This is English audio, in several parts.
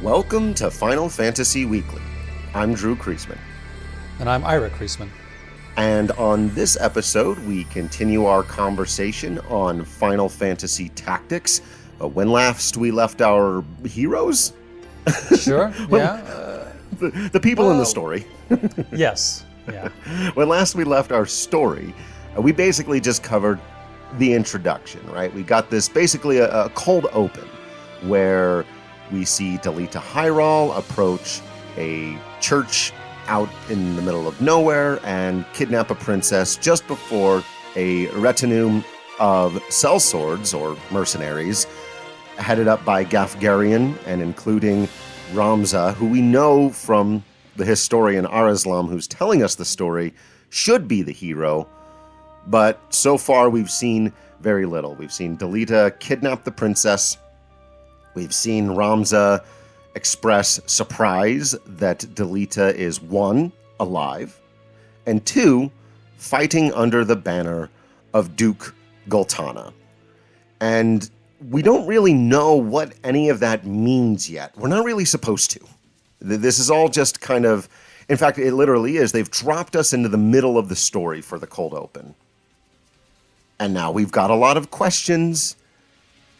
Welcome to Final Fantasy Weekly. I'm Drew Kreisman. And I'm Ira Kreisman. And on this episode, we continue our conversation on Final Fantasy Tactics. When last we left our heroes? Sure, yeah. The people in the story. Yes, yeah. When last we left our story, we basically just covered the introduction, right? We got this basically a cold open where we see Delita Hyrule approach a church out in the middle of nowhere and kidnap a princess just before a retinue of sellswords or mercenaries headed up by Gafgarian and including Ramza, who we know from the historian Arazlam, who's telling us the story, should be the hero. But so far we've seen very little. We've seen Delita kidnap the princess. We've seen Ramza express surprise that Delita is, one, alive, and two, fighting under the banner of Duke Gultana. And we don't really know what any of that means yet. We're not really supposed to. This is all just kind of, in fact, it literally is. They've dropped us into the middle of the story for the cold open. And now we've got a lot of questions.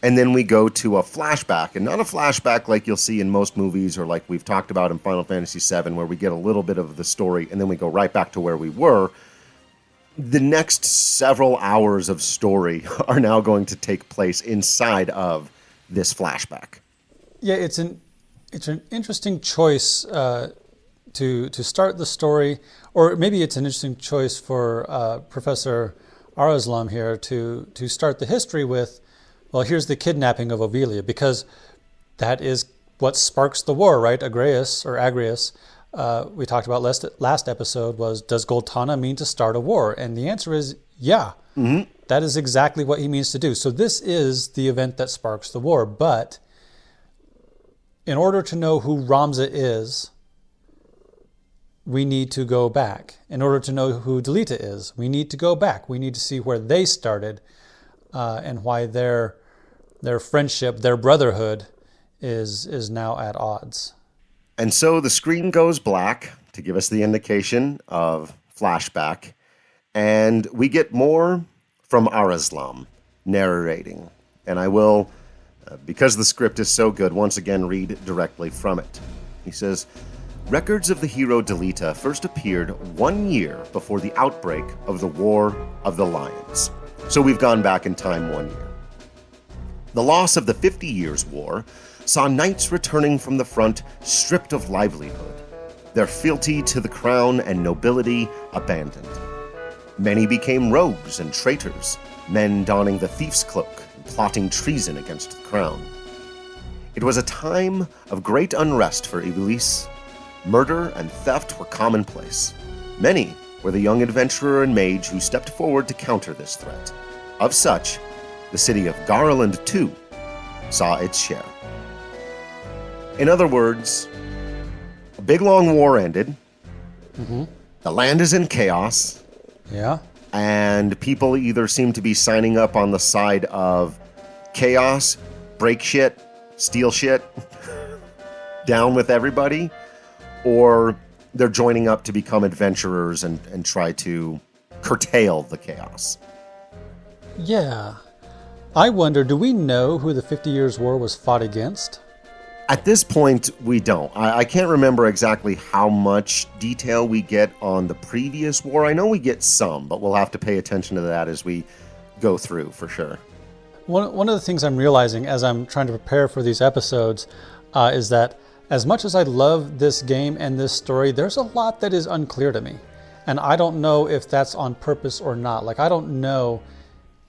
And then we go to a flashback, and not a flashback like you'll see in most movies or like we've talked about in Final Fantasy VII, where we get a little bit of the story and then we go right back to where we were. The next several hours of story are now going to take place inside of this flashback. Yeah, it's an interesting choice to start the story, or maybe it's an interesting choice for Professor Arazlam here to start the history with. Well, here's the kidnapping of Ovelia, because that is what sparks the war, right? Agrias, we talked about last episode was, does Gultana mean to start a war? And the answer is, yeah. Mm-hmm. That is exactly what he means to do. So this is the event that sparks the war. But in order to know who Ramza is, we need to go back. In order to know who Delita is, we need to go back. We need to see where they started. And why their friendship, their brotherhood, is now at odds. And so the screen goes black to give us the indication of flashback, and we get more from Arazlam narrating. And I will, because the script is so good, once again read directly from it. He says, records of the hero Delita first appeared 1 year before the outbreak of the War of the Lions. So we've gone back in time 1 year. The loss of the 50 Years' War saw knights returning from the front stripped of livelihood, their fealty to the crown and nobility abandoned. Many became rogues and traitors, men donning the thief's cloak and plotting treason against the crown. It was a time of great unrest for Iblis. Murder and theft were commonplace. Many were the young adventurer and mage who stepped forward to counter this threat. Of such, the city of Garland, too, saw its share. In other words, a big long war ended. Mm-hmm. The land is in chaos. Yeah. And people either seem to be signing up on the side of chaos, break shit, steal shit, down with everybody, or they're joining up to become adventurers and try to curtail the chaos. Yeah. I wonder, do we know who the 50 Years' War was fought against? At this point, we don't. I can't remember exactly how much detail we get on the previous war. I know we get some, but we'll have to pay attention to that as we go through, for sure. One of the things I'm realizing as I'm trying to prepare for these episodes is that as much as I love this game and this story, there's a lot that is unclear to me. And I don't know if that's on purpose or not. Like, I don't know,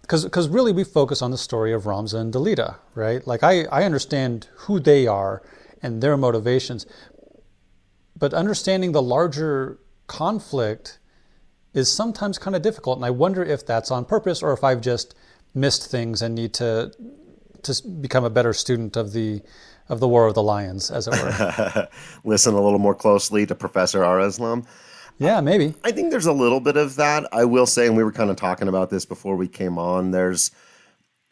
because really we focus on the story of Ramza and Delita, right? Like, I understand who they are and their motivations. But understanding the larger conflict is sometimes kind of difficult. And I wonder if that's on purpose or if I've just missed things and need to become a better student of the War of the Lions, as it were. Listen a little more closely to Professor Arazlam. Yeah, maybe. I think there's a little bit of that. I will say, and we were kind of talking about this before we came on, there's,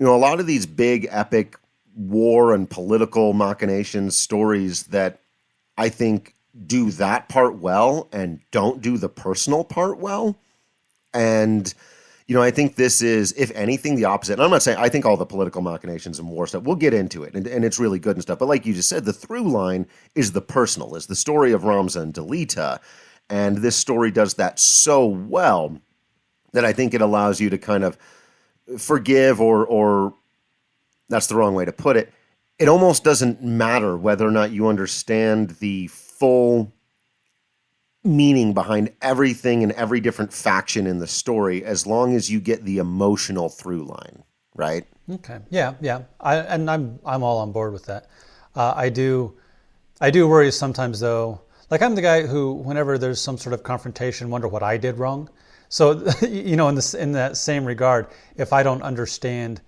a lot of these big epic war and political machinations stories that I think do that part well and don't do the personal part well. And, I think this is, if anything, the opposite. And I'm not saying I think all the political machinations and war stuff, we'll get into it, and it's really good and stuff. But like you just said, the through line is the personal, is the story of Ramza and Delita. And this story does that so well that I think it allows you to kind of forgive, or that's the wrong way to put it. It almost doesn't matter whether or not you understand the full meaning behind everything and every different faction in the story, as long as you get the emotional through line, right? Okay. Yeah. I'm all on board with that. I do worry sometimes, though. Like, I'm the guy who, whenever there's some sort of confrontation, wonder what I did wrong. So, in that same regard, if I don't understand,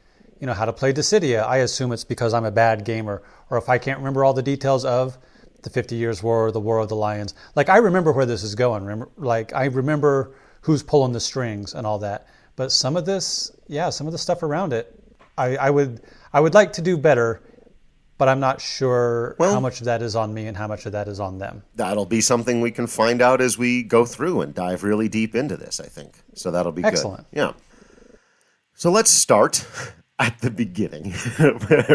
how to play Dissidia, I assume it's because I'm a bad gamer, or if I can't remember all the details of the 50 Years' War or the War of the Lions. Like, I remember where this is going. I remember who's pulling the strings and all that. But some of the stuff around it, I would like to do better, but I'm not sure how much of that is on me and how much of that is on them. That'll be something we can find out as we go through and dive really deep into this, I think. So that'll be excellent. Good. Yeah. So let's start at the beginning,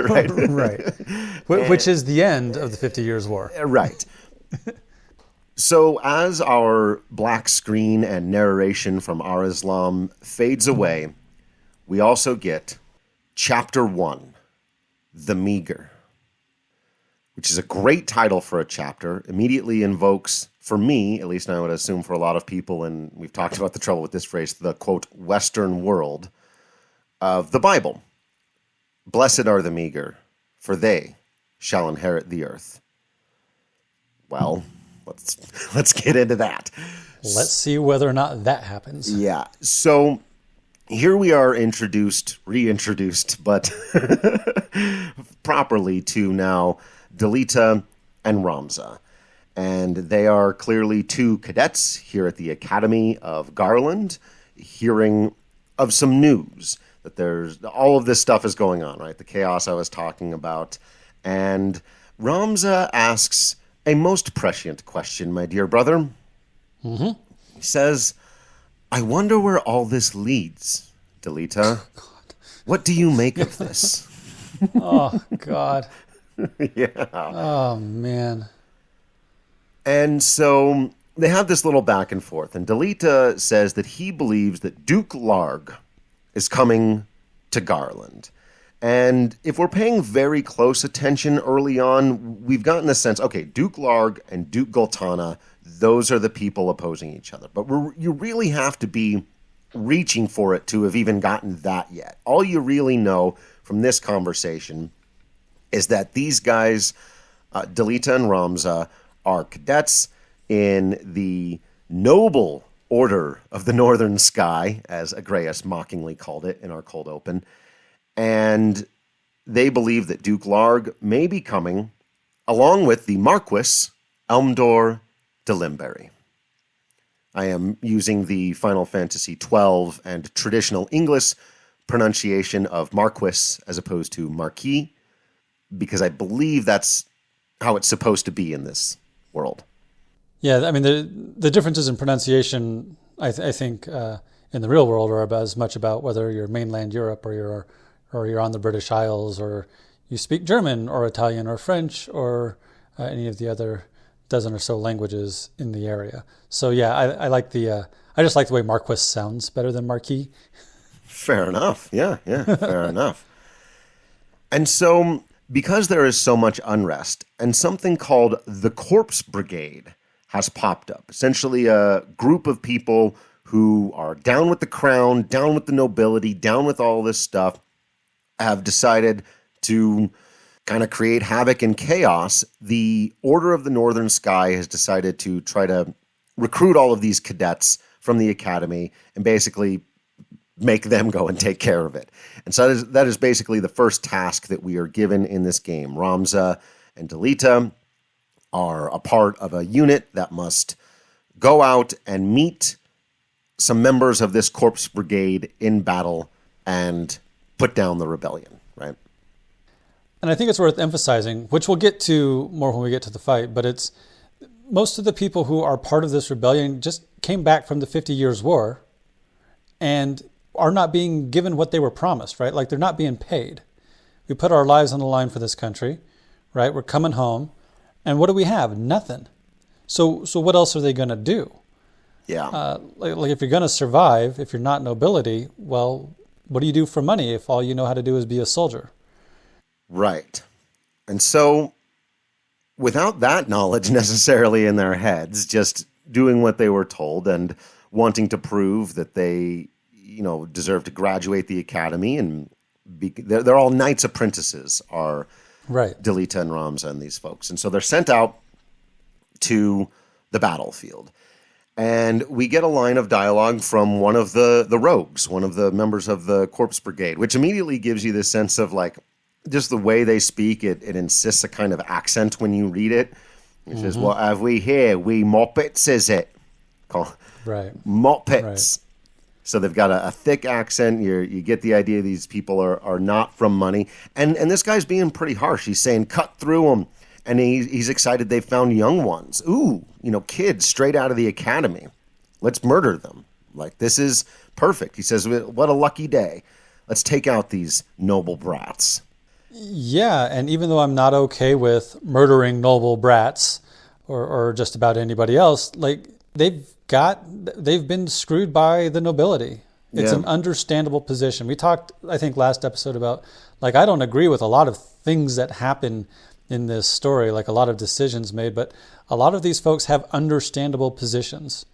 right? Right. Which is the end of the 50 Years' War. Right. So as our black screen and narration from Ar-Islam fades away, we also get Chapter 1, The Meager, which is a great title for a chapter. Immediately invokes, for me, at least I would assume for a lot of people, and we've talked about the trouble with this phrase, the, quote, Western world of the Bible. Blessed are the meager, for they shall inherit the earth. Well, let's get into that. Let's see whether or not that happens. Yeah. So here we are reintroduced, but properly to now Delita and Ramza. And they are clearly two cadets here at the Academy of Garland, hearing of some news that there's all of this stuff is going on, right? The chaos I was talking about. And Ramza asks a most prescient question, my dear brother. Mm-hmm. He says, I wonder where all this leads, Delita. What do you make of this? Oh, God. Yeah. Oh, man. And so they have this little back and forth. And Delita says that he believes that Duke Larg is coming to Garland. And if we're paying very close attention early on, we've gotten the sense, okay, Duke Larg and Duke Goltana, those are the people opposing each other. But you really have to be reaching for it to have even gotten that yet. All you really know from this conversation is that these guys, Delita and Ramza, are cadets in the noble Order of the Northern Sky, as Agreus mockingly called it in our cold open. And they believe that Duke Larg may be coming, along with the Marquis Elmdor de Limbury. I am using the Final Fantasy XII and traditional English pronunciation of Marquis as opposed to Marquis, because I believe that's how it's supposed to be in this world. Yeah, I mean, the differences in pronunciation, I think, in the real world are as much about whether you're mainland Europe or you're on the British Isles, or you speak German or Italian or French or any of the other dozen or so languages in the area. So yeah, I just like the way Marquis sounds better than Marquis. Fair enough. Yeah, fair enough. And so, because there is so much unrest, and something called the Corpse Brigade has popped up. Essentially a group of people who are down with the crown, down with the nobility, down with all this stuff, have decided to kind of create havoc and chaos. The Order of the Northern Sky has decided to try to recruit all of these cadets from the academy and basically make them go and take care of it. And so that is basically the first task that we are given in this game. Ramza and Delita are a part of a unit that must go out and meet some members of this Corpse Brigade in battle and put down the rebellion, right? And I think it's worth emphasizing, which we'll get to more when we get to the fight, but it's most of the people who are part of this rebellion just came back from the 50 Years' War and are not being given what they were promised, right? Like they're not being paid. We put our lives on the line for this country, right? We're coming home. And what do we have? Nothing. So what else are they going to do? Yeah. Like if you're going to survive, if you're not nobility, well, what do you do for money if all you know how to do is be a soldier? Right. And so without that knowledge necessarily in their heads, just doing what they were told and wanting to prove that they, deserve to graduate the academy and they're all knights apprentices are right. Delita and Ramza and these folks. And so they're sent out to the battlefield. And we get a line of dialogue from one of the rogues, one of the members of the Corpse Brigade, which immediately gives you this sense of like, just the way they speak, it insists a kind of accent when you read it. It says, what have we here? We moppets, is it? Right. Moppets. Right. So they've got a thick accent. You get the idea these people are not from money. And this guy's being pretty harsh. He's saying, cut through them. And he's excited they found young ones. Ooh, kids straight out of the academy. Let's murder them. Like, this is perfect. He says, what a lucky day. Let's take out these noble brats. Yeah, and even though I'm not okay with murdering noble brats or just about anybody else, like they've been screwed by the nobility. It's an understandable position. We talked, I think, last episode about, like, I don't agree with a lot of things that happen in this story, like a lot of decisions made, but a lot of these folks have understandable positions.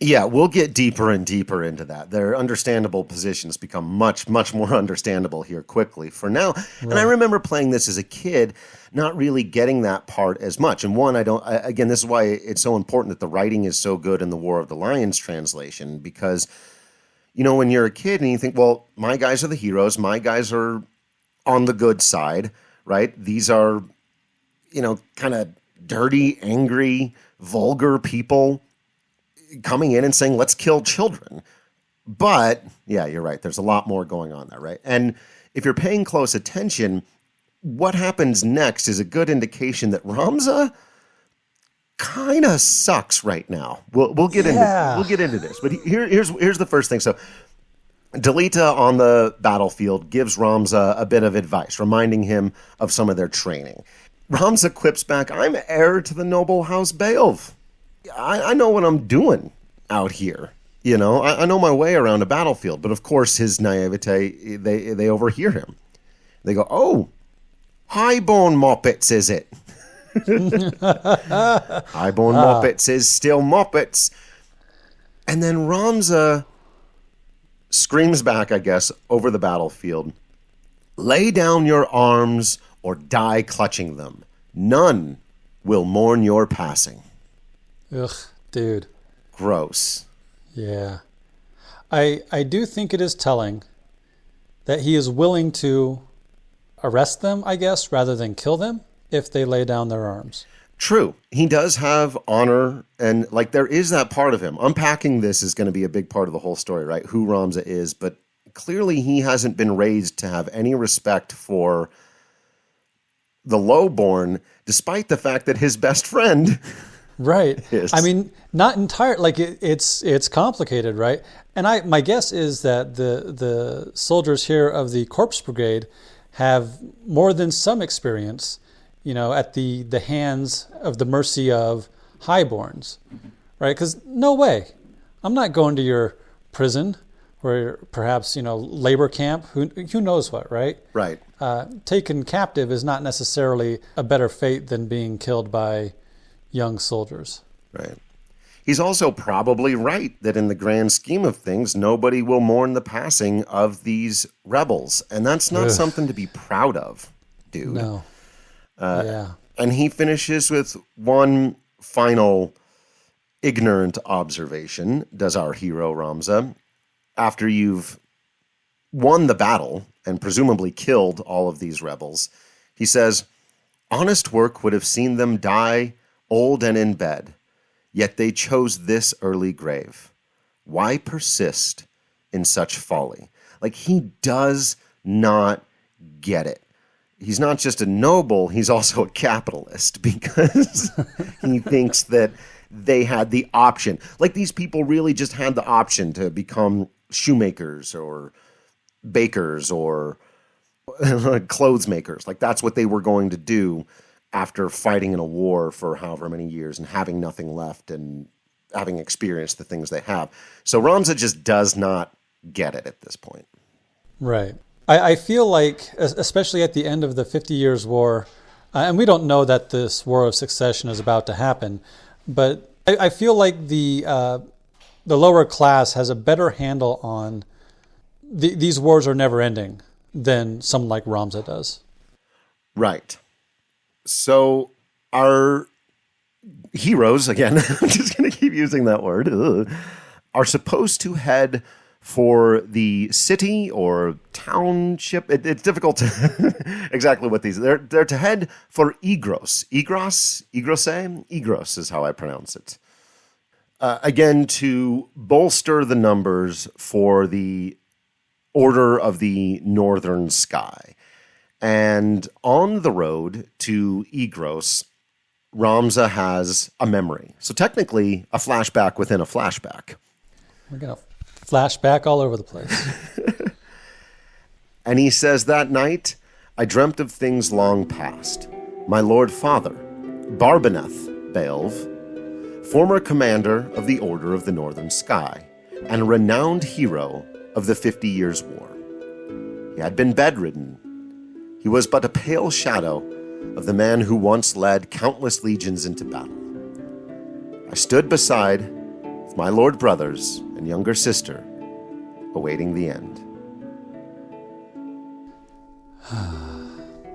Yeah, we'll get deeper and deeper into that. Their understandable positions become much, much more understandable here quickly for now. Right. And I remember playing this as a kid, not really getting that part as much. And one, again, this is why it's so important that the writing is so good in the War of the Lions translation, because, when you're a kid and you think, well, my guys are the heroes, my guys are on the good side, right? These are, kind of dirty, angry, vulgar people coming in and saying, let's kill children. But yeah, you're right. There's a lot more going on there, right? And if you're paying close attention, what happens next is a good indication that Ramza kind of sucks right now. We'll get into this. But here's the first thing. So Delita on the battlefield gives Ramza a bit of advice, reminding him of some of their training. Ramza quips back, I'm heir to the noble house Beoulve. I know what I'm doing out here. I know my way around a battlefield. But of course, his naivete, they overhear him. They go, oh, highborn moppets, is it? Highborn moppets is still moppets. And then Ramza screams back, I guess, over the battlefield, lay down your arms or die clutching them. None will mourn your passing. Ugh, dude. Gross. Yeah. I do think it is telling that he is willing to arrest them, I guess, rather than kill them if they lay down their arms. True. He does have honor, and like there is that part of him. Unpacking this is going to be a big part of the whole story, right? Who Ramza is, but clearly he hasn't been raised to have any respect for the lowborn, despite the fact that his best friend right. is. I mean, not entire. Like it's complicated, right? And my guess is that the soldiers here of the Corpse Brigade have more than some experience, at the hands of the mercy of highborns, right? Because no way, I'm not going to your prison or perhaps labor camp. Who knows what, right? Right. Taken captive is not necessarily a better fate than being killed by young soldiers. Right. He's also probably right that in the grand scheme of things, nobody will mourn the passing of these rebels. And that's not something to be proud of, dude. No. Yeah. And he finishes with one final ignorant observation, does our hero Ramza. After you've won the battle and presumably killed all of these rebels, he says, honest work would have seen them die old and in bed, yet they chose this early grave. Why persist in such folly? Like, he does not get it. he's not just a noble, he's also a capitalist, because he thinks that they had the option. Like, these people really just had the option to become shoemakers or bakers or clothes makers. Like, that's what they were going to do after fighting in a war for however many years and having nothing left and having experienced the things they have. So Ramza just does not get it at this point. Right. I feel like, especially at the end of the 50 Years' War, and we don't know that this War of Succession is about to happen, but I feel like the lower class has a better handle on these wars are never ending than someone like Ramza does. Right. So our heroes, again, I'm just going to keep using that word, are supposed to head for the city or township. It's difficult to exactly what these. They're to head for Igros. Igros is how I pronounce it. Again, to bolster the numbers for the Order of the Northern Sky. And on the road to Igros, Ramza has a memory. So technically, a flashback within a flashback. We're going to flashback all over the place. And he says, that night, I dreamt of things long past. My Lord Father, Barbaneth Beoulve, former commander of the Order of the Northern Sky, and a renowned hero of the 50 Years' War. He had been bedridden. He was but a pale shadow of the man who once led countless legions into battle. I stood beside with my lord brothers and younger sister, awaiting the end.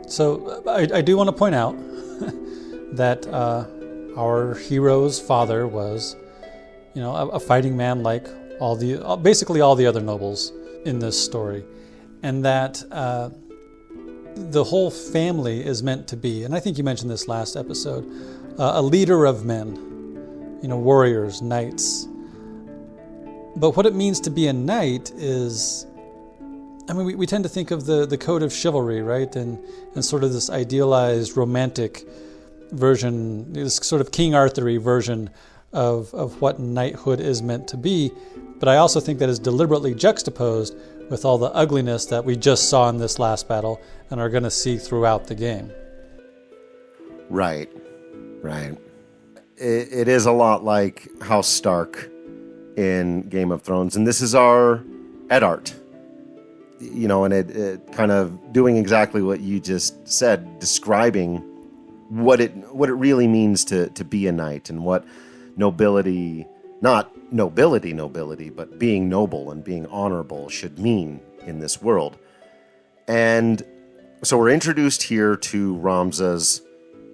So I do want to point out that our hero's father was, a fighting man like basically all the other nobles in this story, and that the whole family is meant to be, and I think you mentioned this last episode, a leader of men, warriors, knights. But what it means to be a knight is, we tend to think of the code of chivalry, right? And sort of this idealized romantic version, this sort of King Arthur-y version of what knighthood is meant to be. But I also think that is deliberately juxtaposed with all the ugliness that we just saw in this last battle and are going to see throughout the game. Right. It is a lot like House Stark in Game of Thrones, and this is our Eddard. And it kind of doing exactly what you just said, describing what it really means to be a knight and what nobility, not nobility, but being noble and being honorable should mean in this world. And so we're introduced here to Ramza's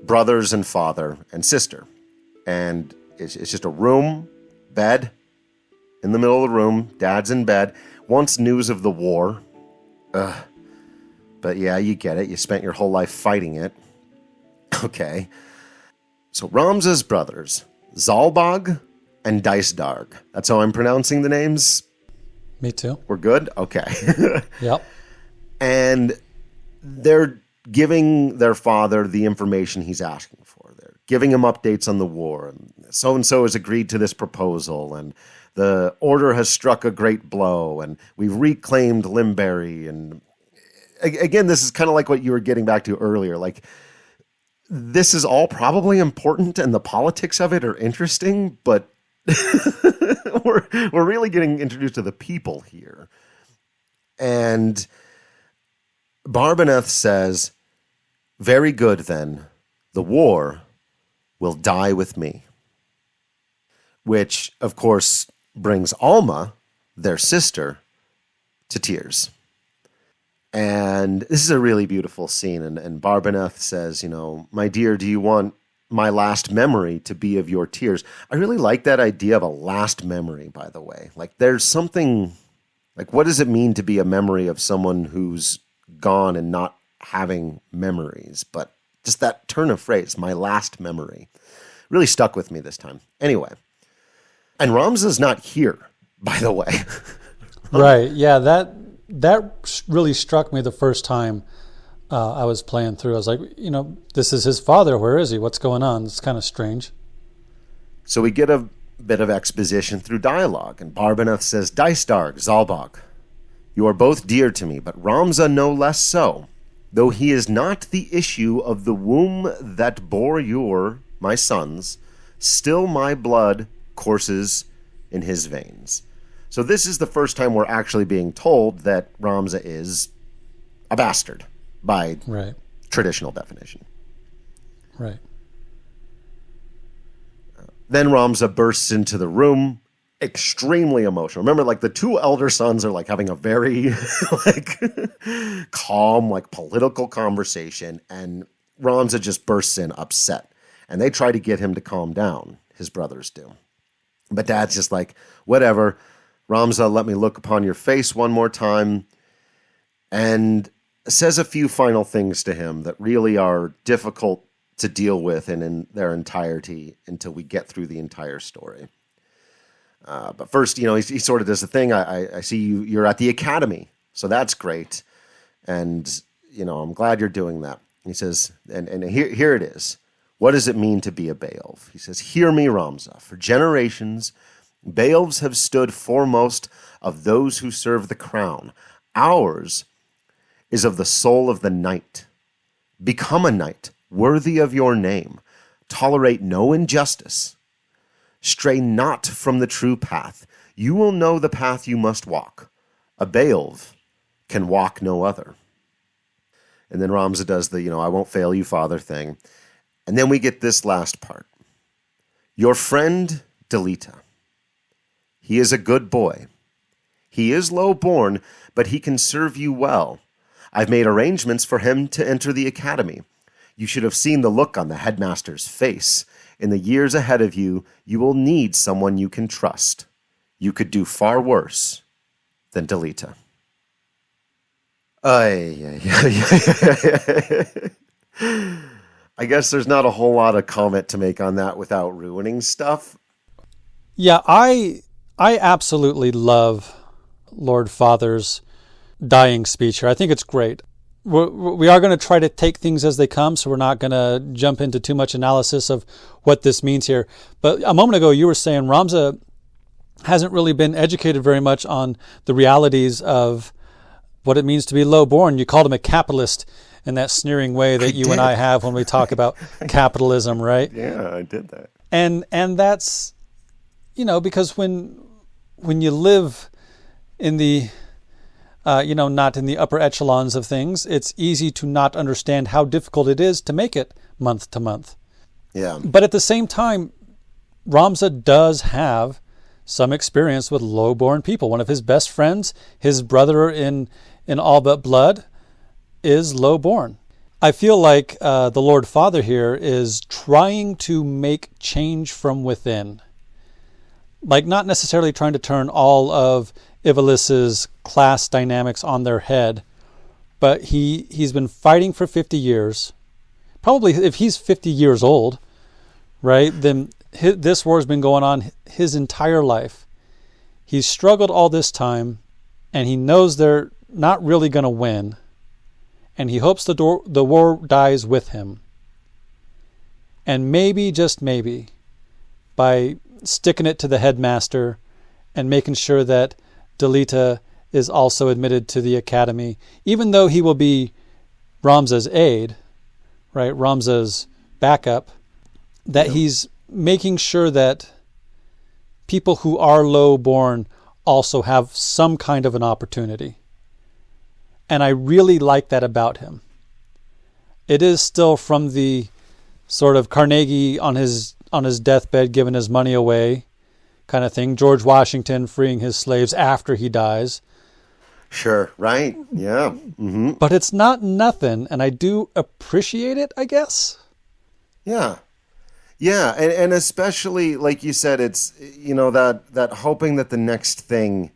brothers and father and sister. And it's just a room, bed, in the middle of the room, dad's in bed, wants news of the war. But yeah, you get it. You spent your whole life fighting it. Okay. So Ramza's brothers, Zalbag and Dicedarg. That's how I'm pronouncing the names? Me too. We're good? Okay. Yep. And they're giving their father the information he's asking for. They're giving him updates on the war. And so-and-so has agreed to this proposal, and the Order has struck a great blow, and we've reclaimed Limberry. And again, this is kind of like what you were getting back to earlier. Like, this is all probably important, and the politics of it are interesting, but we're really getting introduced to the people here. And Barbaneth says, very good then, the war will die with me. Which, of course, brings Alma, their sister, to tears. And this is a really beautiful scene. And Barbaneth says, my dear, do you want my last memory to be of your tears? I really like that idea of a last memory, by the way. Like, there's something, like, what does it mean to be a memory of someone who's gone and not having memories? But just that turn of phrase, my last memory, really stuck with me this time. Anyway. And Ramza's not here, by the way. Right. Yeah, that really struck me the first time I was playing through. I was like, this is his father. Where is he? What's going on? It's kind of strange. So we get a bit of exposition through dialogue, and Barbaneth says, Dicedarg, Zalbog, you are both dear to me, but Ramza no less so. Though he is not the issue of the womb that bore my sons, still my blood courses in his veins. So this is the first time we're actually being told that Ramza is a bastard by traditional definition. Right. Then Ramza bursts into the room, extremely emotional. Remember, like, the two elder sons are like having a very calm, political conversation, and Ramza just bursts in upset. And they try to get him to calm down. His brothers do. But Dad's just like, whatever. Ramza, let me look upon your face one more time. And says a few final things to him that really are difficult to deal with and in their entirety until we get through the entire story. But first, he sort of does the thing. I see you're at the academy, so that's great. And, I'm glad you're doing that. He says, and here it is. What does it mean to be a Beoulve? He says, hear me, Ramza. For generations, Beoulves have stood foremost of those who serve the crown. Ours is of the soul of the knight. Become a knight, worthy of your name. Tolerate no injustice. Stray not from the true path. You will know the path you must walk. A Beoulve can walk no other. And then Ramza does the, I won't fail you, father thing. And then we get this last part. Your friend, Delita. He is a good boy. He is low-born, but he can serve you well. I've made arrangements for him to enter the academy. You should have seen the look on the headmaster's face. In the years ahead of you, you will need someone you can trust. You could do far worse than Delita. I guess there's not a whole lot of comment to make on that without ruining stuff. Yeah, I absolutely love Lord Father's dying speech here. I think it's great. We are going to try to take things as they come, so we're not going to jump into too much analysis of what this means here. But a moment ago, you were saying Ramza hasn't really been educated very much on the realities of what it means to be low-born. You called him a capitalist in that sneering way that you and I have when we talk about capitalism, right? Yeah, I did that. And that's, because when you live in the not in the upper echelons of things, it's easy to not understand how difficult it is to make it month to month. Yeah. But at the same time, Ramza does have some experience with low-born people. One of his best friends, his brother in all but blood, is low-born. I feel like the Lord Father here is trying to make change from within. Like, not necessarily trying to turn all of Ivalis's class dynamics on their head, but he's been fighting for 50 years. Probably if he's 50 years old, right, then this war's been going on his entire life. He's struggled all this time, and he knows they're not really going to win, and he hopes the war dies with him. And maybe, just maybe, by sticking it to the headmaster and making sure that Delita is also admitted to the academy, even though he will be Ramza's aide, right, Ramza's backup, that he's making sure that people who are low-born also have some kind of an opportunity. And I really like that about him. It is still from the sort of Carnegie on his deathbed giving his money away kind of thing. George Washington freeing his slaves after he dies. Sure, right. Yeah. Mm-hmm. But it's not nothing, and I do appreciate it, I guess. Yeah. Yeah, and especially, like you said, it's, that hoping that the next thing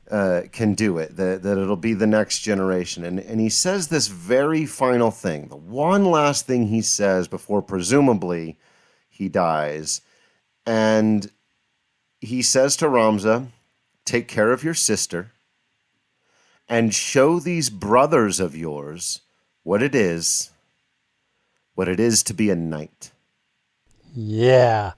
can do it, that it'll be the next generation. And he says this very final thing, the one last thing he says before presumably he dies. And he says to Ramza, take care of your sister and show these brothers of yours what it is to be a knight. Yeah.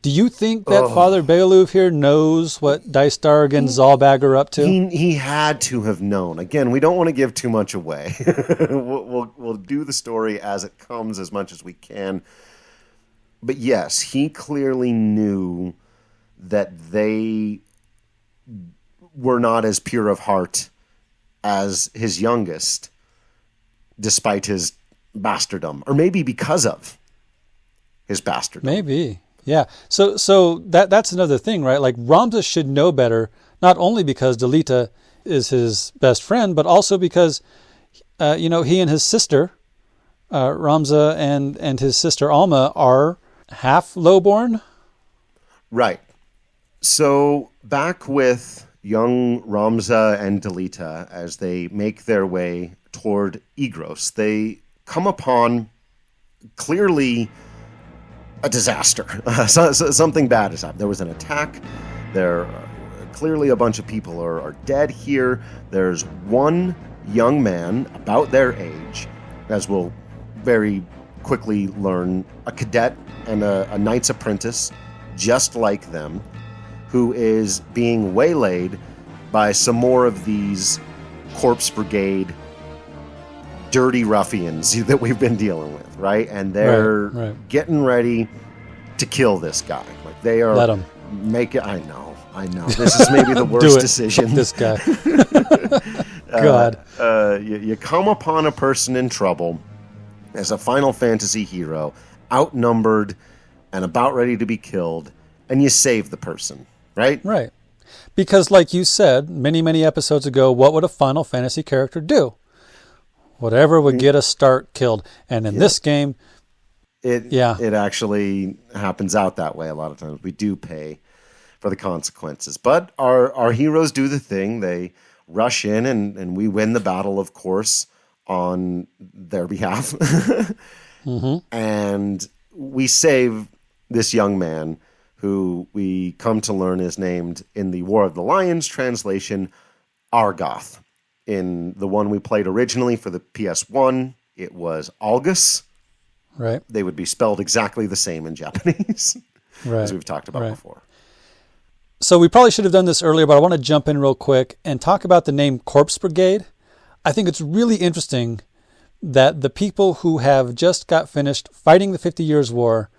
Do you think that Father Beoulve here knows what Dystarg and Zalbag are up to? He had to have known. Again, we don't want to give too much away. We'll do the story as it comes as much as we can. But yes, he clearly knew that they were not as pure of heart as his youngest, despite his bastardom, or maybe because of his bastardom. Maybe. Yeah. So that's another thing, right? Like Ramza should know better, not only because Delita is his best friend, but also because, he and his sister, Ramza and his sister Alma are half lowborn. Right. So back with young Ramza and Delita, as they make their way toward Igros, they come upon clearly a disaster. Something bad has happened. There was an attack. Clearly a bunch of people are dead here. There's one young man about their age, as we'll very quickly learn, a cadet and a knight's apprentice, just like them, who is being waylaid by some more of these Corpse Brigade dirty ruffians that we've been dealing with, right? And they're getting ready to kill this guy. Like they are. Let them make it. I know. This is maybe the worst decision. This guy. God. You come upon a person in trouble as a Final Fantasy hero, outnumbered and about ready to be killed, and you save the person, right? Right. Because like you said many, many episodes ago, what would a Final Fantasy character do? Whatever would get us Stark killed. And in this game, it actually happens out that way a lot of times. We do pay for the consequences. But our heroes do the thing. They rush in and we win the battle, of course, on their behalf. Mm-hmm. And we save this young man who we come to learn is named in the War of the Lions translation, Argath. In the one we played originally for the PS1, it was Algus. Right. They would be spelled exactly the same in Japanese, as we've talked about before. So we probably should have done this earlier, but I want to jump in real quick and talk about the name Corpse Brigade. I think it's really interesting that the people who have just got finished fighting the 50 Years' War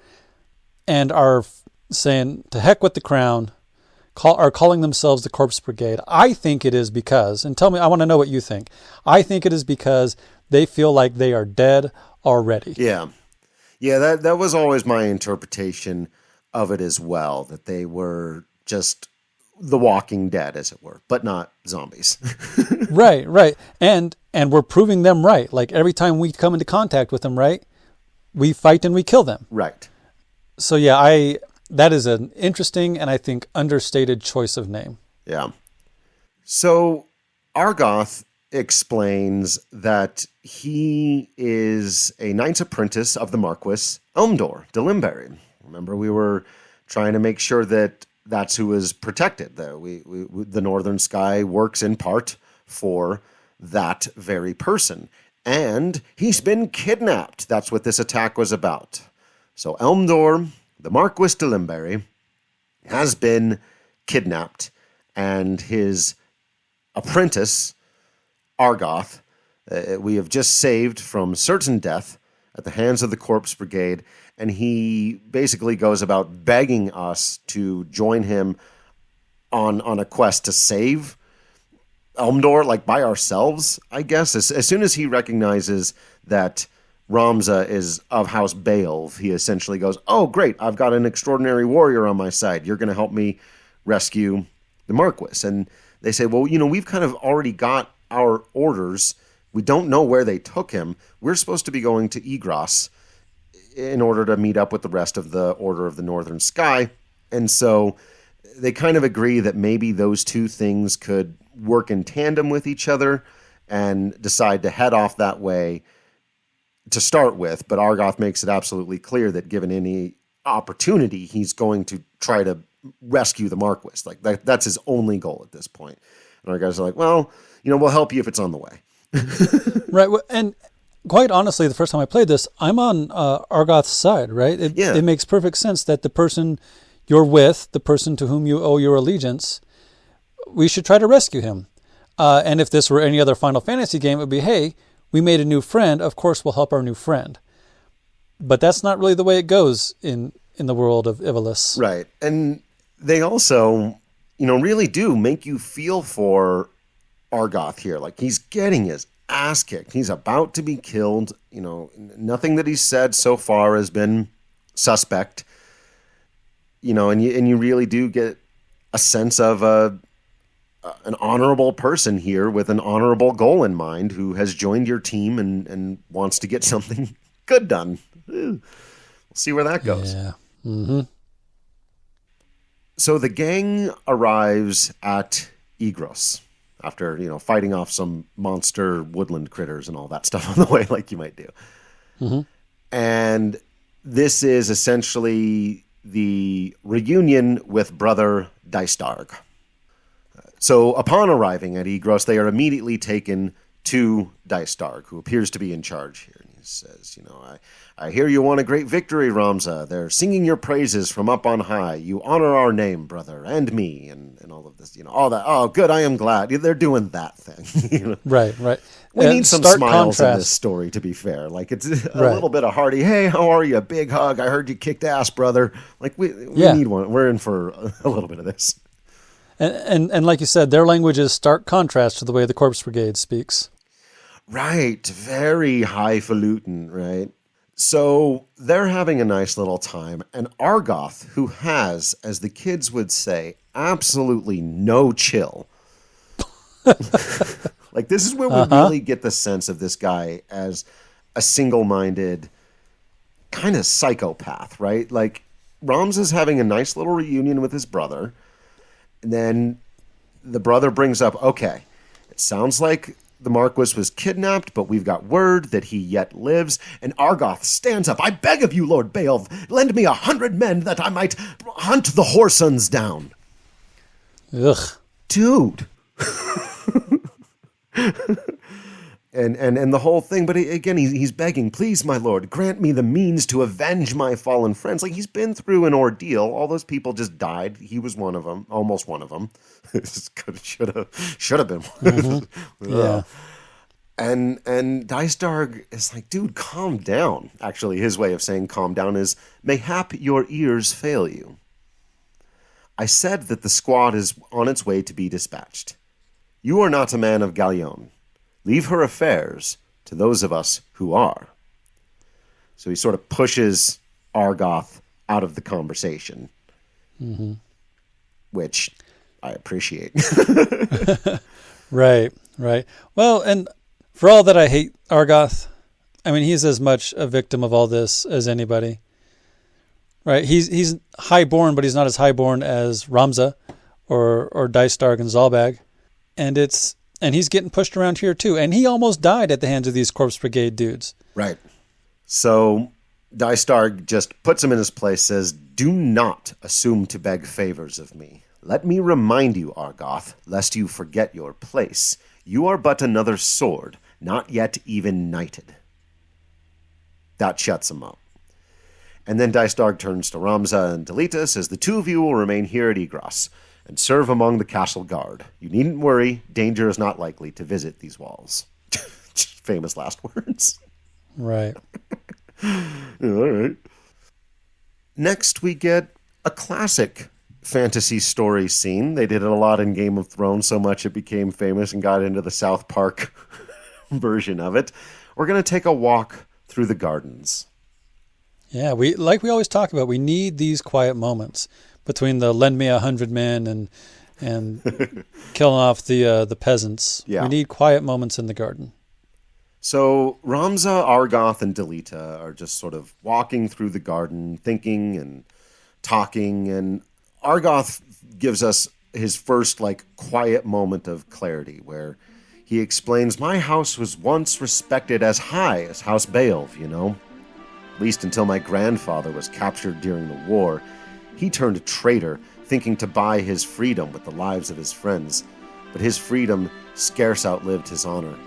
and are saying, to heck with the crown, are calling themselves the Corpse Brigade. I think it is because, and tell me, I want to know what you think. I think it is because they feel like they are dead already. Yeah, that was always my interpretation of it as well, that they were just the Walking Dead, as it were, but not zombies. Right. And we're proving them right. Like every time we come into contact with them, right, we fight and we kill them. Right. So that is an interesting and I think understated choice of name. Yeah. So Argath explains that he is a knight's apprentice of the Marquis Elmdor de Limberry. Remember, we were trying to make sure that that's who is protected. The Northern Sky works in part for that very person. And he's been kidnapped. That's what this attack was about. So Elmdor, the Marquis de Limberry, has been kidnapped, and his apprentice, Argath, we have just saved from certain death at the hands of the Corpse Brigade, and he basically goes about begging us to join him on a quest to save Elmdor, like by ourselves, I guess. As soon as he recognizes that Ramza is of House Beoulve, he essentially goes, oh, great, I've got an extraordinary warrior on my side. You're going to help me rescue the Marquis. And they say, well, we've kind of already got our orders. We don't know where they took him. We're supposed to be going to Igros in order to meet up with the rest of the Order of the Northern Sky. And so they kind of agree that maybe those two things could work in tandem with each other and decide to head off that way to start with. But Argath makes it absolutely clear that given any opportunity, he's going to try to rescue the Marquis. Like that's his only goal at this point. And our guys are like, well, we'll help you if it's on the way. Right. And quite honestly, the first time I played this, I'm on Argath's side, right? It makes perfect sense that the person you're with, the person to whom you owe your allegiance, we should try to rescue him. And if this were any other Final Fantasy game, it would be, hey, we made a new friend, of course we'll help our new friend. But that's not really the way it goes in the world of Ivalice. Right. And they also, really do make you feel for Argath here. Like, he's getting his ass kicked. He's about to be killed. Nothing that he's said so far has been suspect. And you really do get a sense of an honorable person here with an honorable goal in mind who has joined your team and wants to get something good done. We'll see where that goes. Yeah. Mm-hmm. So the gang arrives at Igros after, fighting off some monster woodland critters and all that stuff on the way, like you might do. Mm-hmm. And this is essentially the reunion with brother Dystarg. So upon arriving at Igros, they are immediately taken to Dystarg, who appears to be in charge here. And he says, I hear you won a great victory, Ramza. They're singing your praises from up on high. You honor our name, brother, and me, and all of this, all that. Oh, good, I am glad. They're doing that thing. Right. We need some smiles contrast. in this story, to be fair. Like, it's a little bit of hearty, hey, how are you? Big hug. I heard you kicked ass, brother. Like, we need one. We're in for a little bit of this. And like you said, their language is stark contrast to the way the Corpse Brigade speaks. Right. Very highfalutin, right? So they're having a nice little time. And Argath, who has, as the kids would say, absolutely no chill. Like, this is where we really get the sense of this guy as a single-minded kind of psychopath, right? Like, Ramza's having a nice little reunion with his brother. And then the brother brings up, okay, it sounds like the Marquis was kidnapped, but we've got word that he yet lives. And Argath stands up. I beg of you, Lord Beoulve, lend me 100 men that I might hunt the Whoresons down. Ugh. Dude. And the whole thing, but again, he's begging, please, my lord, grant me the means to avenge my fallen friends. Like, he's been through an ordeal. All those people just died. He was one of them, almost one of them. Should have been one. Mm-hmm. Yeah. And Dystarg is like, dude, calm down. Actually, his way of saying calm down is, mayhap your ears fail you. I said that the squad is on its way to be dispatched. You are not a man of Gallion. Leave her affairs to those of us who are. So he sort of pushes Argath out of the conversation, which I appreciate. Right. Well, and for all that I hate Argath, I mean, he's as much a victim of all this as anybody. Right? He's highborn, but he's not as highborn as Ramza or Dystarg and Zalbag. And he's getting pushed around here too. And he almost died at the hands of these Corpse Brigade dudes. Right. So Dystarg just puts him in his place, says, do not assume to beg favors of me. Let me remind you, Argath, lest you forget your place. You are but another sword, not yet even knighted. That shuts him up. And then Dystarg turns to Ramza and Delita, says, the two of you will remain here at Igros and serve among the castle guard. You needn't worry, danger is not likely to visit these walls. Famous last words. Right. All right. Next, we get a classic fantasy story scene. They did it a lot in Game of Thrones, so much it became famous and got into the South Park version of it. We're going to take a walk through the gardens. Yeah, we always talk about, we need these quiet moments between the lend me 100 men and killing off the peasants. Yeah. We need quiet moments in the garden. So Ramza, Argath, and Delita are just sort of walking through the garden, thinking and talking, and Argath gives us his first, quiet moment of clarity, where he explains, my house was once respected as high as House Beoulve, At least until my grandfather was captured during the war. He turned a traitor, thinking to buy his freedom with the lives of his friends, but his freedom scarce outlived his honor.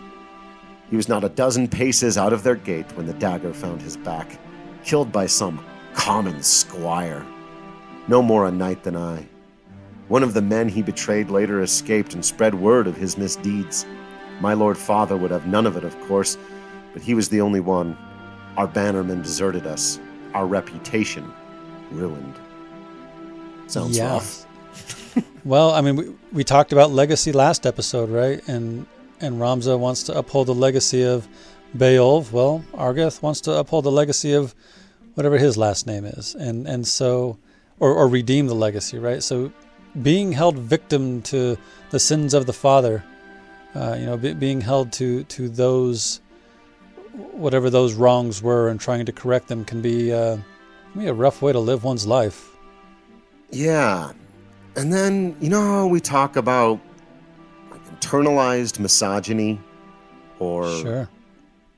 He was not a dozen paces out of their gate when the dagger found his back, killed by some common squire. No more a knight than I. One of the men he betrayed later escaped and spread word of his misdeeds. My lord father would have none of it, of course, but he was the only one. Our bannermen deserted us. Our reputation ruined. Sounds rough. Well, I mean, we talked about legacy last episode, right? And Ramza wants to uphold the legacy of Beoulve. Well, Argath wants to uphold the legacy of whatever his last name is, and so, or redeem the legacy, right? So, being held victim to the sins of the father, being held to those, whatever those wrongs were, and trying to correct them can be a rough way to live one's life. Yeah. And then, we talk about internalized misogyny or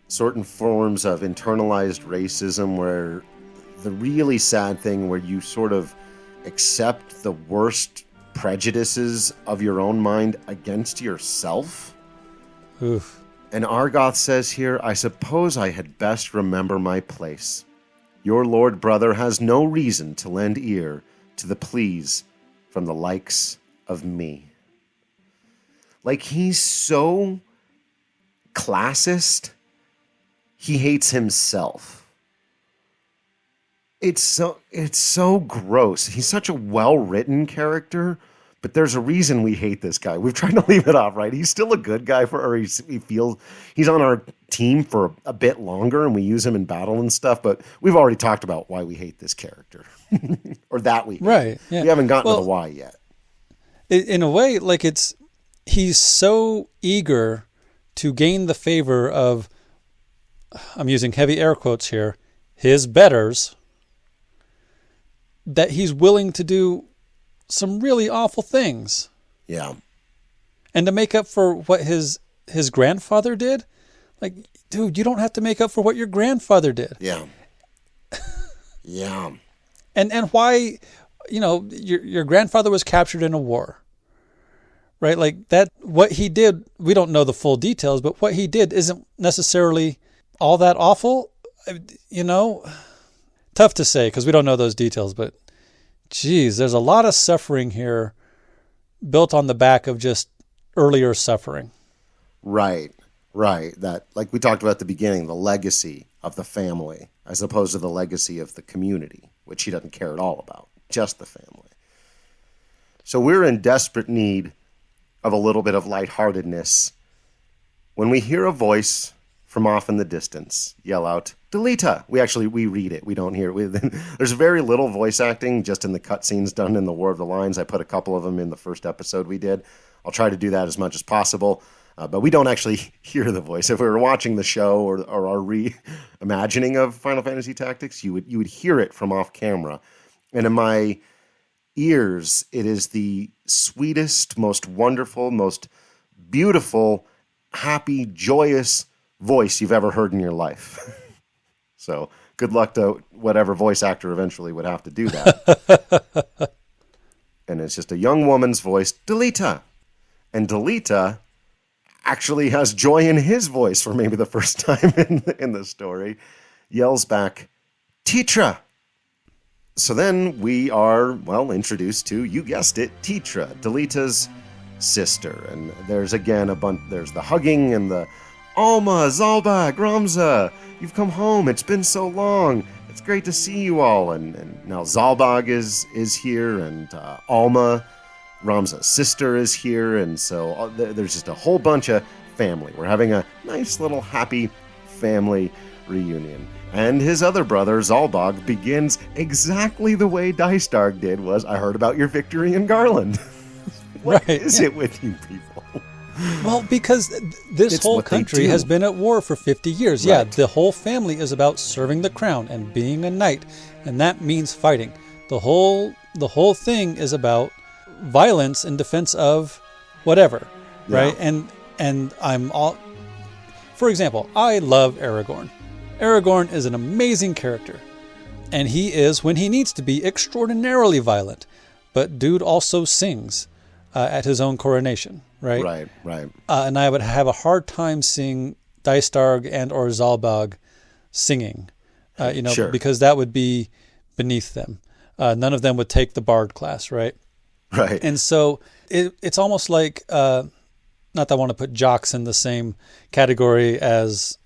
certain forms of internalized racism, where the really sad thing where you sort of accept the worst prejudices of your own mind against yourself. Oof. And Argath says here, I suppose I had best remember my place. Your lord brother has no reason to lend ear to the pleas from the likes of me. Like, he's so classist, he hates himself. It's so gross. He's such a well-written character, but there's a reason we hate this guy. We've tried to leave it off, right? He's still a good guy he feels he's on our team for a bit longer, and we use him in battle and stuff, but we've already talked about why we hate this character. Or that we hate. Right. Yeah. We haven't gotten to the why yet. In a way, like, he's so eager to gain the favor of, I'm using heavy air quotes here, his betters, that he's willing to do some really awful things. Yeah. And to make up for what his grandfather did? Like, dude, you don't have to make up for what your grandfather did. Yeah. Yeah. And why, your grandfather was captured in a war, right? Like, that, what he did, we don't know the full details, but what he did isn't necessarily all that awful. Tough to say because we don't know those details, but geez, there's a lot of suffering here built on the back of just earlier suffering. Right. That, like we talked about at the beginning, the legacy of the family as opposed to the legacy of the community, which he doesn't care at all about, just the family. So we're in desperate need of a little bit of lightheartedness when we hear a voice from off in the distance yell out, Delita. We read it. We don't hear it. There's very little voice acting just in the cutscenes done in the War of the Lions. I put a couple of them in the first episode we did. I'll try to do that as much as possible. But we don't actually hear the voice. If we were watching the show or our reimagining of Final Fantasy Tactics, you would hear it from off camera. And in my ears, it is the sweetest, most wonderful, most beautiful, happy, joyous voice you've ever heard in your life. So good luck to whatever voice actor eventually would have to do that. And it's just a young woman's voice, Delita. And Delita actually has joy in his voice for maybe the first time in the story, yells back, Tetra. So then we are, introduced to, you guessed it, Tetra, Delita's sister. And there's again there's the hugging and the, Alma, Zalbag, Ramza, you've come home. It's been so long. It's great to see you all. And now Zalbag is here, and Alma, Ramza's sister, is here. And so there's just a whole bunch of family. We're having a nice little happy family reunion. And his other brother, Zalbag, begins exactly the way Dystarg did, was, I heard about your victory in Garland. What is it with you people? Well, because this whole country has been at war for 50 years. Right. Yeah, the whole family is about serving the crown and being a knight, and that means fighting. The whole thing is about violence in defense of whatever, right? And I'm all, for example, I love Aragorn. Aragorn is an amazing character, and he is, when he needs to be, extraordinarily violent. But dude also sings at his own coronation. Right. Right. And I would have a hard time seeing Dystarg and or Zalbag singing, Sure. because that would be beneath them. None of them would take the Bard class, right? Right. And so it's almost like, not that I want to put jocks in the same category as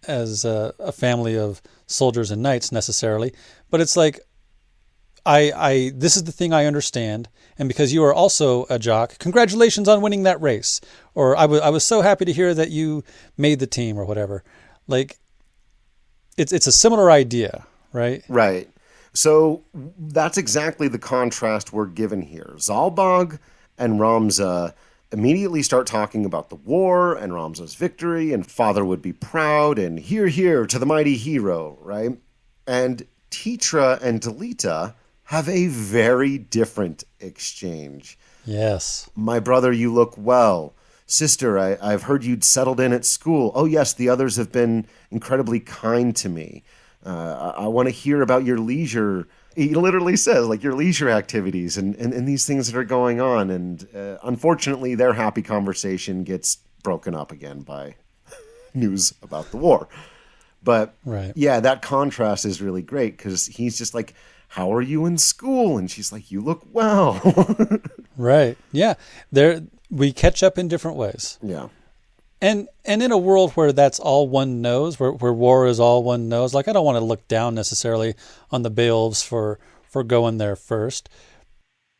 a family of soldiers and knights necessarily, but it's like, this is the thing I understand, and because you are also a jock, congratulations on winning that race, or I was so happy to hear that you made the team, or whatever. Like, it's a similar idea, right? Right. So that's exactly the contrast we're given here. Zalbag and Ramza immediately start talking about the war and Ramza's victory, and father would be proud, and hear to the mighty hero, right? And Titra and Delita have a very different exchange. Yes. My brother, you look well. Sister, I've heard you'd settled in at school. Oh, yes, the others have been incredibly kind to me. I want to hear about your leisure. He literally says, like, your leisure activities and these things that are going on. And unfortunately, their happy conversation gets broken up again by news about the war. But right. Yeah, that contrast is really great because he's just like, how are you in school? And she's like, you look well. Right. Yeah. We catch up in different ways. Yeah. And in a world where that's all one knows, where war is all one knows, like, I don't want to look down necessarily on the Beoulves for going there first.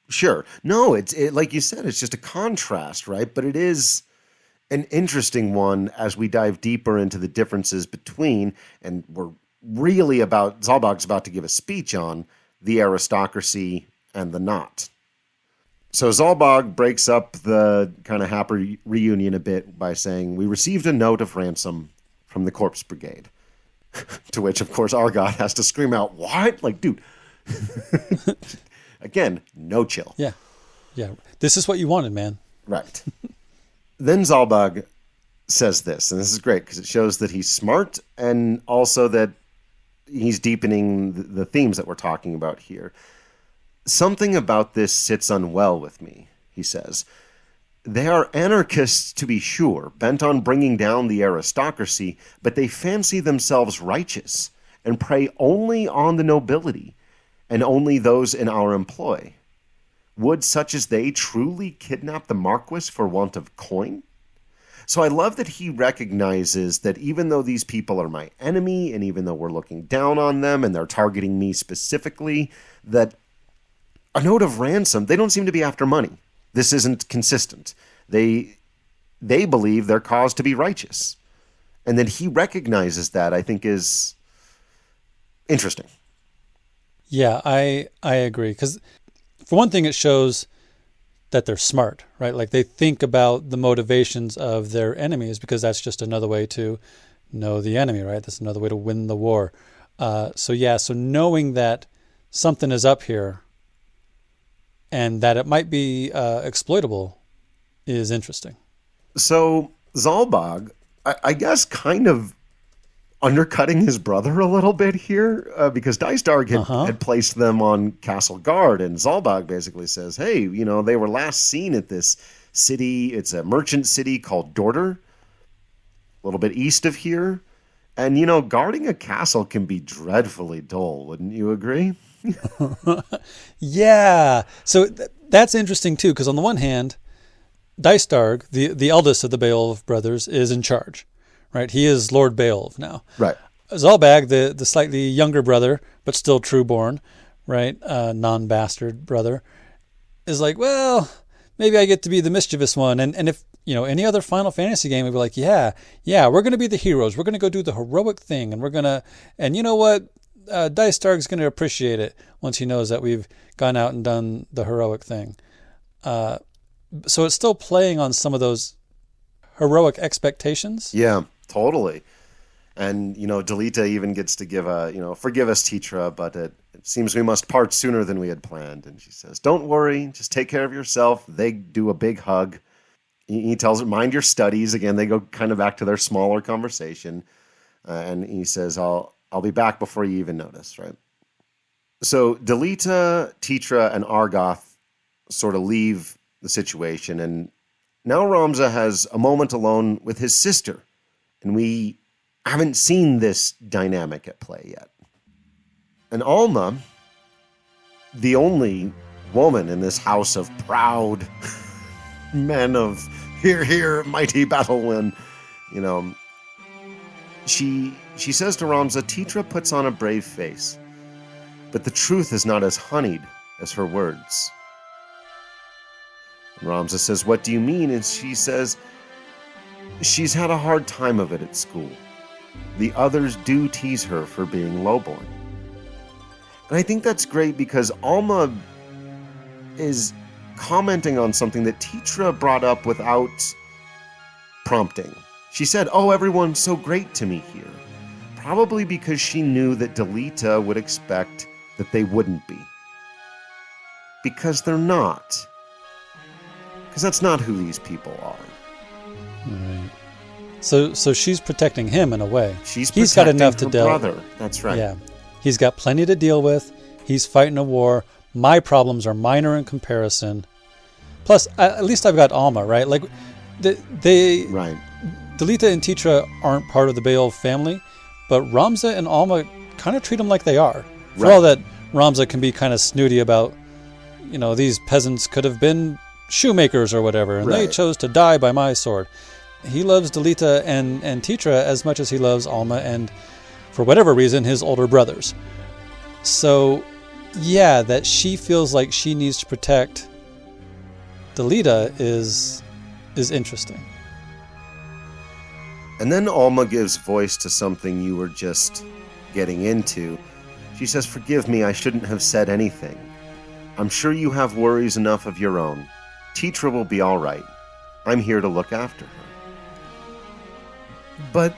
Sure. No, it like you said, it's just a contrast, right? But it is an interesting one as we dive deeper into the differences between, and we're really Zalbag's about to give a speech on the aristocracy and the not. So Zalbag breaks up the kind of happy reunion a bit by saying, we received a note of ransom from the Corpse Brigade. To which, of course, Argath has to scream out, what? Like, dude. Again, no chill. Yeah. Yeah. This is what you wanted, man. Right. Then Zalbag says this, and this is great because it shows that he's smart and also that he's deepening the themes that we're talking about here. Something about this sits unwell with me, he says. They are anarchists, to be sure, bent on bringing down the aristocracy, but they fancy themselves righteous and prey only on the nobility and only those in our employ. Would such as they truly kidnap the Marquis for want of coin? So I love that he recognizes that even though these people are my enemy, and even though we're looking down on them and they're targeting me specifically, that a note of ransom, they don't seem to be after money. This isn't consistent. They believe their cause to be righteous. And then he recognizes that, I think, is interesting. Yeah, I agree. Because for one thing, it shows that they're smart, right? Like, they think about the motivations of their enemies because that's just another way to know the enemy, right? That's another way to win the war. So knowing that something is up here and that it might be exploitable is interesting. So Zalbag, I guess, kind of undercutting his brother a little bit here because Dystarg had placed them on Castle Guard, and Zalbag basically says, hey, they were last seen at this city. It's a merchant city called Dorter, a little bit east of here. And, guarding a castle can be dreadfully dull. Wouldn't you agree? Yeah. So that's interesting, too, because on the one hand, Dystarg, the eldest of the Beoulve brothers, is in charge, right? He is Lord Beoulve now. Right. Zalbag, the slightly younger brother, but still trueborn, right? Non-bastard brother, is like, well, maybe I get to be the mischievous one. And if, any other Final Fantasy game would be like, yeah, we're going to be the heroes. We're going to go do the heroic thing. And you know what? Dystarg's going to appreciate it once he knows that we've gone out and done the heroic thing. So it's still playing on some of those heroic expectations. Yeah, totally. And, Delita even gets to give forgive us, Titra, but it seems we must part sooner than we had planned. And she says, don't worry, just take care of yourself. They do a big hug. He tells her, mind your studies. Again, they go kind of back to their smaller conversation. And he says, I'll be back before you even notice, right? So Delita, Titra, and Argath sort of leave the situation. And now Ramza has a moment alone with his sister And we haven't seen this dynamic at play yet. And Alma, the only woman in this house of proud men of hear, hear, mighty battle she says to Ramza, Titra puts on a brave face, but the truth is not as honeyed as her words. And Ramza says, what do you mean? And she says, she's had a hard time of it at school. The others do tease her for being lowborn. And I think that's great because Alma is commenting on something that Titra brought up without prompting. She said, oh, everyone's so great to me here. Probably because she knew that Delita would expect that they wouldn't be. Because they're not. Because that's not who these people are. Right. So she's protecting him in a way. He's got enough to deal with. Brother. That's right. Yeah. He's got plenty to deal with. He's fighting a war. My problems are minor in comparison. Plus, at least I've got Alma, right? Like, they right. Delita and Titra aren't part of the Beoulve family, but Ramza and Alma kind of treat them like they are. For all that Ramza can be kind of snooty about, these peasants could have been shoemakers or whatever, and they chose to die by my sword. He loves Delita and Titra as much as he loves Alma and, for whatever reason, his older brothers. So, yeah, that she feels like she needs to protect Delita is interesting. And then Alma gives voice to something you were just getting into. She says, forgive me, I shouldn't have said anything. I'm sure you have worries enough of your own. Titra will be all right. I'm here to look after her. But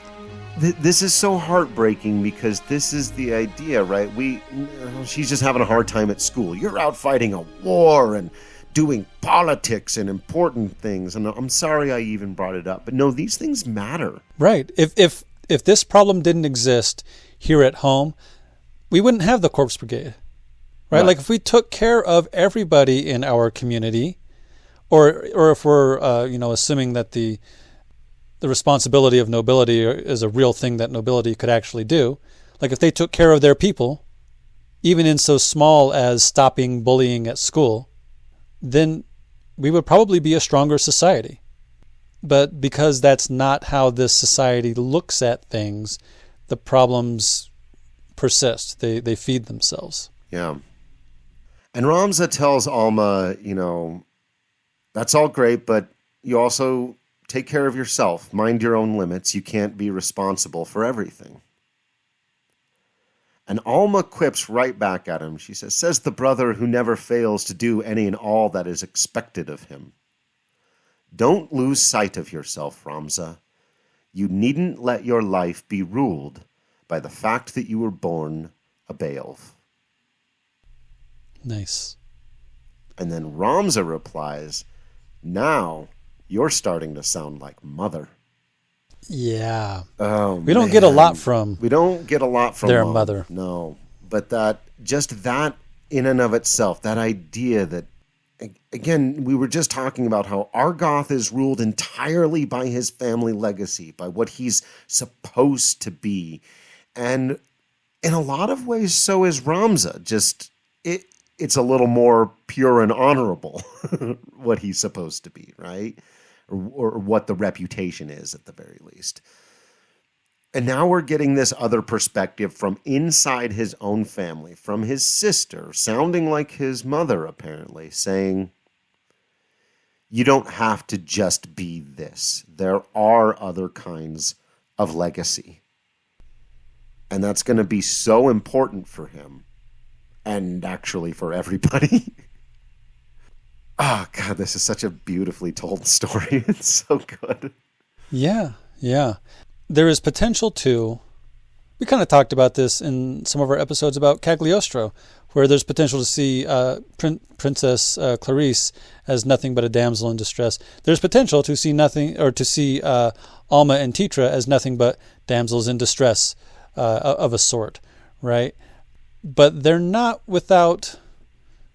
this is so heartbreaking because this is the idea, right? She's just having a hard time at school. You're out fighting a war and doing politics and important things. And I'm sorry I even brought it up. But no, these things matter. Right. If this problem didn't exist here at home, we wouldn't have the Corpse Brigade. Right? Like if we took care of everybody in our community, or if we're assuming that the responsibility of nobility is a real thing that nobility could actually do, like if they took care of their people, even in so small as stopping bullying at school, then we would probably be a stronger society. But because that's not how this society looks at things, the problems persist. They feed themselves. Yeah. And Ramza tells Alma, that's all great, but you also take care of yourself. Mind your own limits. You can't be responsible for everything. And Alma quips right back at him. She says the brother who never fails to do any and all that is expected of him. Don't lose sight of yourself, Ramza. You needn't let your life be ruled by the fact that you were born a Beoulve. Nice. And then Ramza replies, now you're starting to sound like mother. Yeah. Oh, we don't get a lot from their Mom. Mother. No. But that in and of itself, that idea that, again, we were just talking about how Argath is ruled entirely by his family legacy, by what he's supposed to be. And in a lot of ways, so is Ramza. It's a little more pure and honorable, what he's supposed to be, right? Or what the reputation is, at the very least. And now we're getting this other perspective from inside his own family, from his sister, sounding like his mother, apparently, saying, you don't have to just be this. There are other kinds of legacy. And that's going to be so important for him. And actually for everybody. Oh, God, this is such a beautifully told story. It's so good. Yeah. There is potential to, we kind of talked about this in some of our episodes about Cagliostro, where there's potential to see Princess Clarice as nothing but a damsel in distress. There's potential to see Alma and Titra as nothing but damsels in distress of a sort, right? But they're not without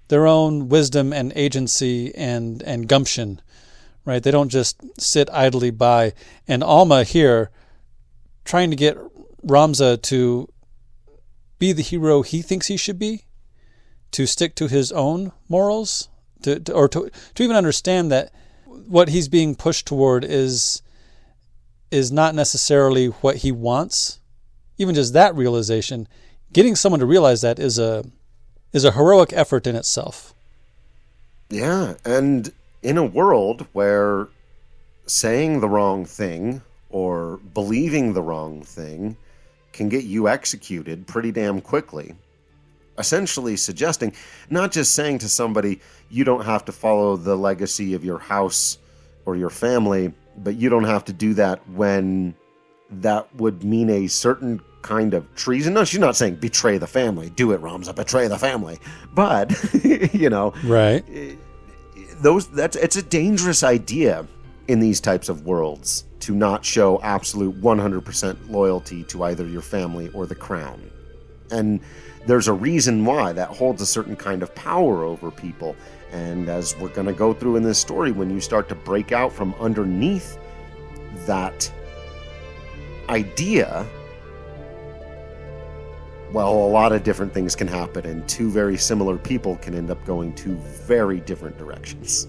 their own wisdom and agency and gumption, right? They don't just sit idly by. And Alma here trying to get Ramza to be the hero he thinks he should be, to stick to his own morals, to even understand that what he's being pushed toward is not necessarily what he wants. Even just that realization, getting someone to realize that is a heroic effort in itself. Yeah, and in a world where saying the wrong thing or believing the wrong thing can get you executed pretty damn quickly, essentially suggesting, not just saying to somebody, you don't have to follow the legacy of your house or your family, but you don't have to do that when that would mean a certain kind of treason. No, she's not saying betray the family. Do it, Ramza, betray the family. But, right. It's a dangerous idea in these types of worlds to not show absolute 100% loyalty to either your family or the crown. And there's a reason why that holds a certain kind of power over people. And as we're going to go through in this story, when you start to break out from underneath that idea, well, a lot of different things can happen, and two very similar people can end up going two very different directions.